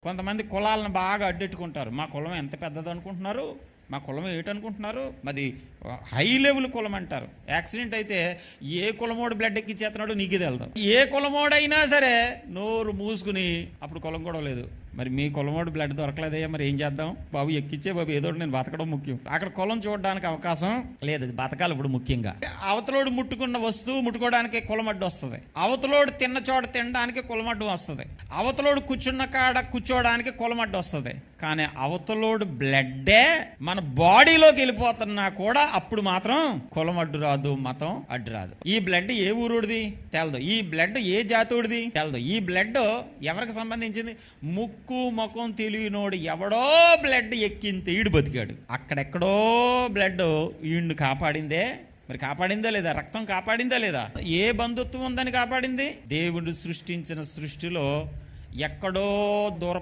కొంతమంది కులాలను బాగా అడ్డెట్టుకుంటారు. మా కులం ఎంత పెద్దది అనుకుంటున్నారు, మా కులం ఏటనుకుంటున్నారు, మాది హై లెవెల్ కులం అంటారు. యాక్సిడెంట్ అయితే ఏ కులమోడు బ్లడ్ ఎక్కిచ్చేస్తున్నాడో నీకే వెళ్దాం. ఏ కులమోడైనా సరే నోరు మూసుకుని అప్పుడు కులం కూడా లేదు. మరి మీ కులమోడు బ్లడ్ దొరకలేదయ్యా, మరి ఏం చేద్దాం బాబు, ఎక్కిచ్చే బాబు, ఏదో నేను బతకడం ముఖ్యం. అక్కడ కులం చూడడానికి అవకాశం లేదు, బతకాలి. ఇప్పుడు ముఖ్యంగా అవతలోడు ముట్టుకున్న వస్తువు ముట్టుకోవడానికి కులమడ్డు వస్తుంది, అవతలోడు తిన్న చోట తినడానికి కులమడ్డు వస్తుంది, అవతలోడు కూర్చున్న కాడ కూర్చోడానికి కులమడ్డు వస్తుంది. కానీ అవతలోడు బ్లడ్డే మన బాడీలోకి వెళ్ళిపోతున్నా కూడా అప్పుడు మాత్రం కులం అడ్డు రాదు, మతం అడ్డు రాదు. ఈ బ్లడ్ ఏ ఊరుడిది తెలదు, ఈ బ్లడ్ ఏ జాతోడిది తెలదు, ఈ బ్లడ్ ఎవరికి సంబంధించింది, ముక్కు ముఖం తెలియనోడు ఎవడో బ్లడ్ ఎక్కింతే ఈడు బతికాడు. అక్కడెక్కడో బ్లడ్ ఈయన్ని కాపాడిందే. మరి కాపాడిందా లేదా? రక్తం కాపాడిందా లేదా? ఏ బంధుత్వం ఉందని కాపాడింది? దేవుడు సృష్టించిన సృష్టిలో ఎక్కడో దూర